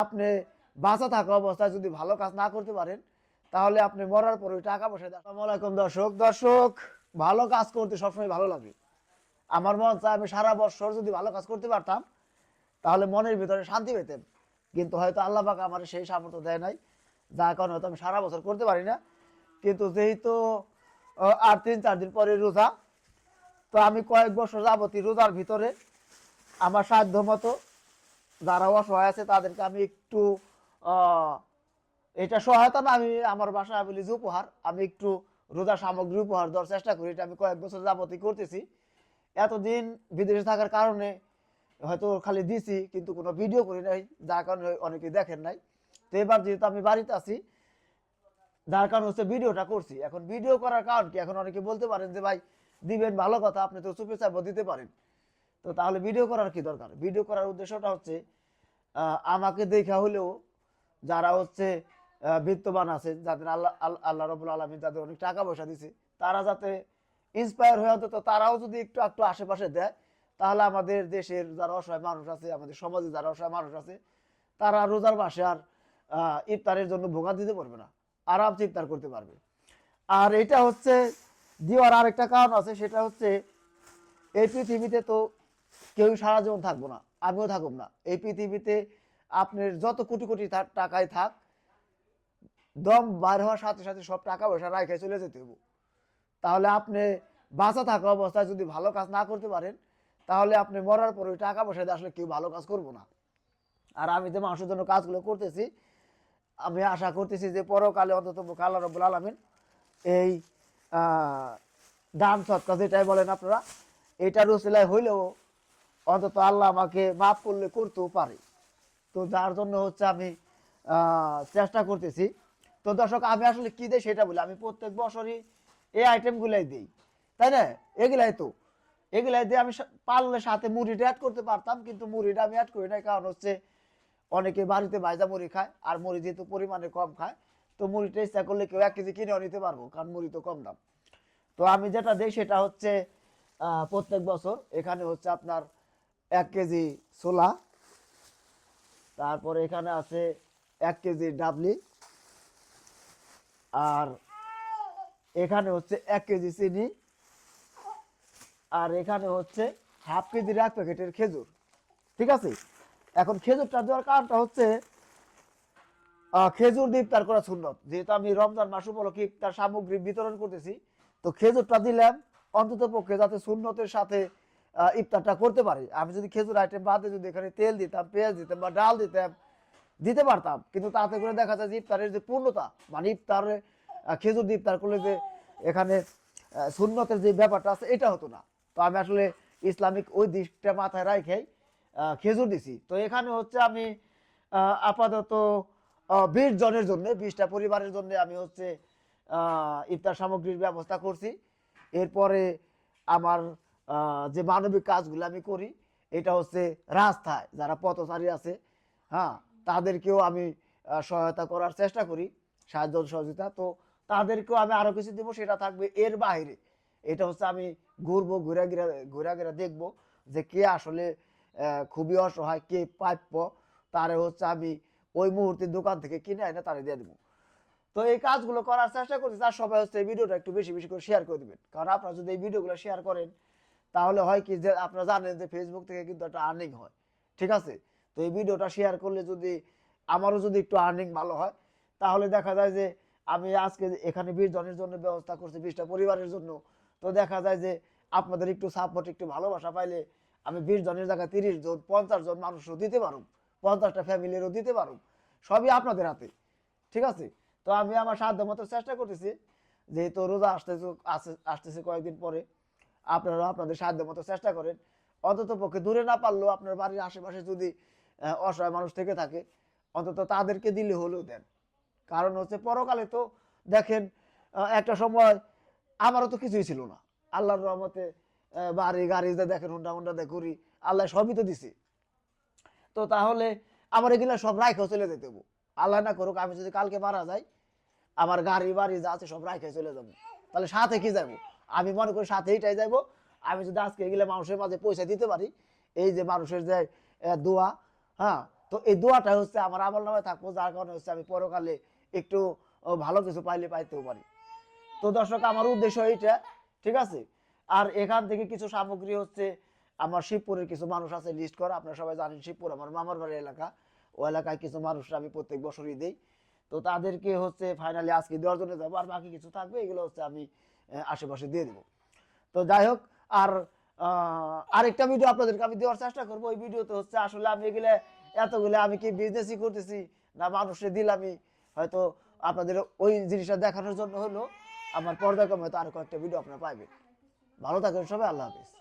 আপনি বাঁচা থাকা অবস্থায় যদি ভালো কাজ না করতে পারেন তাহলে আপনি মরার পরে টাকা পয়সা দেন। আসসালামু আলাইকুম দর্শক, ভালো কাজ করতে সবসময় ভালো লাগে। আমার মন চায় আমি সারা বছর যদি ভালো কাজ করতে পারতাম তাহলে মনের ভিতরে শান্তি পেতেন, কিন্তু হয়তো আল্লাহ পাক আমার সেই সামর্থ্য দেয় নাই, যার কারণে হয়তো আমি সারা বছর করতে পারি না। কিন্তু যেহেতু আর 3-4 দিন পরে রোজা, তো আমি কয়েক বছর যাবতীয় রোজার ভিতরে আমার সাধ্য মতো যারা অসহায় আছে তাদেরকে আমি একটু এটা সহায়তা না, আমি আমার বাসায় বলি যে উপহার, আমি একটু রোজা সামগ্রী উপহার দেওয়ার চেষ্টা করি। এটা আমি কয়েক বছর যাবতীয় করতেছি। এতদিন বিদেশে থাকার কারণে হয়তো খালি দিছি কিন্তু কোনো ভিডিও করি নাই, যার কারণে অনেকে দেখেন নাই। তো এবার যেহেতু আমি বাড়িতে আছি, যার কারণ হচ্ছে ভিডিওটা করছি। এখন ভিডিও করার কারণ কি, এখন অনেকে বলতে পারেন যে ভাই দিবেন ভালো কথা, আপনি তো চুপে চাপ দিতে পারেন, তো তাহলে ভিডিও করার কি দরকার? ভিডিও করার উদ্দেশ্যটা হচ্ছে আমাকে দেখা হলেও যারা হচ্ছে বিত্তবান আছে, যাদের আল্লাহ রাব্বুল আলামিন যাদের অনেক টাকা পয়সা দিছে, তারা যাতে ইন্সপায়ার হয়ে অন্তত তারাও যদি একটু একটু আশেপাশে দেয়, তাহলে আমাদের দেশের যারা অসহায় মানুষ আছে, আমাদের সমাজে যারা অসহায় মানুষ আছে, তারা রোজার মাসে আর ইফতারের জন্য ভোগান্তি দিতে পারবে না, আরামসে ইফতার করতে পারবে। আর এটা হচ্ছে দেওয়ার আরেকটা কারণ আছে, সেটা হচ্ছে এই পৃথিবীতে তো কেউ সারা জীবন থাকবো না, আমিও থাকব না। এই পৃথিবীতে আপনার যত কোটি কোটি টাকায় থাক, দম বার হওয়ার সাথে সাথে সব টাকা পয়সা রাখে চলে যেতে হবে। তাহলে আপনি বাঁচা থাকা অবস্থায় যদি ভালো কাজ না করতে পারেন তাহলে আপনি মরার পরে টাকা পয়সা দিয়ে আসলে কেউ ভালো কাজ করবো না। আর আমি যে মানুষের জন্য কাজগুলো করতেছি, আমি আশা করতেছি যে পরকালে অন্তত আল্লাহ রাব্বুল আলামিন এই দান সৎকার যেটাই বলেন আপনারা, এটার উসিলায় হইলেও অন্তত আল্লাহ আমাকে মাফ করলে করতেও পারে। তো যার জন্য হচ্ছে আমি চেষ্টা করতেছি। তো দর্শক, আমি আসলে কী দিই সেটা বলি, আমি প্রত্যেক বছরই এই আইটেমগুলাই দিই, তাই না? এগুলাই দিয়ে আমি পারলে সাথে মুড়িটা অ্যাড করতে পারতাম, কিন্তু মুড়িটা আমি অ্যাড করি না। কারণ হচ্ছে অনেকে বাড়িতে ভাজা মুড়ি খায়, আর মুড়ি যেহেতু পরিমাণে কম খায়, তো মুড়িটা ইচ্ছা করলে কেউ 1 কেজি কিনেও নিতে পারবো, কারণ মুড়ি তো কম দাম। তো আমি যেটা দিই সেটা হচ্ছে প্রত্যেক বছর এখানে হচ্ছে আপনার 1 কেজি ছোলা, তারপরে এখানে আছে 1 কেজি ডাবলি, আর এখানে হচ্ছে 1 কেজি চিনি, আর এখানে হচ্ছে হাফ কেজির 1 প্যাকেটের খেজুর। ঠিক আছে? এখন খেজুরটা দেওয়ার কারণটা হচ্ছে খেজুর দিয়ে ইফতার করা সুন্নত, যেহেতু আমি রমজান মাস উপলক্ষে ইফতার সামগ্রী বিতরণ করতেছি। তো খেজুরটা দিলাম অন্তত পক্ষে যাতে সুন্নতের সাথে ইফতারটা করতে পারি। আমি যদি খেজুর আইটেম বাদে যদি এখানে তেল দিতাম, পেঁয়াজ দিতাম বা ডাল দিতাম, দিতে পারতাম, কিন্তু তাতে করে দেখা যায় যে ইফতারের যে পূর্ণতা, মানে ইফতারে খেজুর দিয়ে ইফতার করলে যে এখানে সুন্নতের যে ব্যাপারটা আছে এটা হতো না। তো আমি আসলে ইসলামিক ওই দিকটা মাথায় রাখেই খেজুর দিছি। তো এখানে হচ্ছে আমি আপাতত 20 জনের জন্য, 20টা পরিবারের জন্য আমি হচ্ছে ইফতার সামগ্রীর ব্যবস্থা করছি। এরপরে আমার যে মানবিক কাজগুলো আমি করি, এটা হচ্ছে রাস্তায় যারা পথচারী আছে, হ্যাঁ, তাদেরকেও আমি সহায়তা করার চেষ্টা করি, সাহায্য সহযোগিতা। তো তাদেরকেও আমি আরও কিছু দেবো, সেটা থাকবে এর বাইরে। এটা হচ্ছে আমি ঘুরবো, ঘুরে দেখবো যে কে আসলে খুবই অসহায়, কে প্রাপ্য, তারে হচ্ছে আমি ওই মুহূর্তে দোকান থেকে কিনে এনে তারে দিয়ে দেবো। তো এই কাজগুলো করার চেষ্টা করছি, তার সবাই হচ্ছে এই ভিডিওটা একটু বেশি বেশি করে শেয়ার করে দেবেন। কারণ আপনারা যদি এই ভিডিওগুলো শেয়ার করেন তাহলে হয় কি, যে আপনারা জানেন যে ফেসবুক থেকে কিন্তু একটা আর্নিং হয়। ঠিক আছে? তো এই ভিডিওটা শেয়ার করলে যদি আমারও যদি একটু আর্নিং ভালো হয়, তাহলে দেখা যায় যে আমি আজকে এখানে 20 জনের জন্য ব্যবস্থা করছি, 20টা পরিবারের জন্য। তো দেখা যায় যে আপনাদের একটু সাপোর্ট, একটু ভালোবাসা পাইলে আমি 20 জনের জায়গায় 30 জন, 50 জন মানুষও দিতে পারুম, 50টা ফ্যামিলিরও দিতে পারুম। সবই আপনাদের হাতে। ঠিক আছে? তো আমি আমার সাধ্য মতো চেষ্টা করতেছি, যেহেতু রোজা আসতেছে কয়েকদিন পরে, আপনারা আপনাদের সাধ্য মতো চেষ্টা করেন। অন্তত পক্ষে দূরে না পারলেও আপনার বাড়ির আশেপাশে যদি অসহায় মানুষ থেকে থাকে, অন্তত তাদেরকে দিলে হলেও দেন। কারণ হচ্ছে পরকালে তো দেখেন, একটা সময় আমারও তো কিছুই ছিল না, আল্লাহর রহমতে বাড়ি গাড়ি দেখেন, হুন্ডা হুন্ডা দেখ ঘুরি, আল্লাহ সবই তো দিছে। তো তাহলে আমার এগুলো সব রাইখেও চলে যেতে হবো। আল্লাহ না করুক আমি যদি কালকে মারা যাই, আমার গাড়ি বাড়ি যা আছে সব রাইখে চলে যাবো, তাহলে সাথে কি যাবো? আমি মনে করি সাথে এইটাই যাবো। আমি যদি আজকে এগুলো মানুষের মাঝে পয়সা দিতে পারি, এই যে মানুষের যে দোয়া, হ্যাঁ, তো এই দোয়াটা হচ্ছে আমার আমল নামে থাকবো, যার কারণে হচ্ছে আমি পরকালে একটু ভালো কিছু পাইলে পাইতেও পারি। তো দর্শক আমার উদ্দেশ্য এইটা, ঠিক আছে। আর এখান থেকে কিছু সামগ্রী হচ্ছে আমার শিবপুরের কিছু মানুষ আছে লিস্ট করা, আপনারা সবাই জানেন শিবপুর আমার মামার বাড়ির এলাকা, ওই এলাকায় কিছু মানুষরা আমি প্রত্যেক বছরই দেই। তো তাদেরকে হচ্ছে ফাইনালি আজকে দেওয়ার জন্য যাবো, আর বাকি কিছু থাকবে এগুলো হচ্ছে আমি আশেপাশে দিয়ে দেবো। তো যাই হোক, আর আরেকটা ভিডিও আপনাদেরকে আমি দেওয়ার চেষ্টা করবো। ওই ভিডিওতে হচ্ছে আসলে আমি এগুলো এতগুলো আমি কি বিজনেসই করতেছি না মানুষে দিলামই, হয়তো আপনাদের ওই জিনিসটা দেখানোর জন্য হলো আমার পর্যায়ক্রমে হয়তো আরো কয়েকটা ভিডিও আপনারা পাইবেন। ভালো থাকবেন সবাই, আল্লাহ হাফিজ।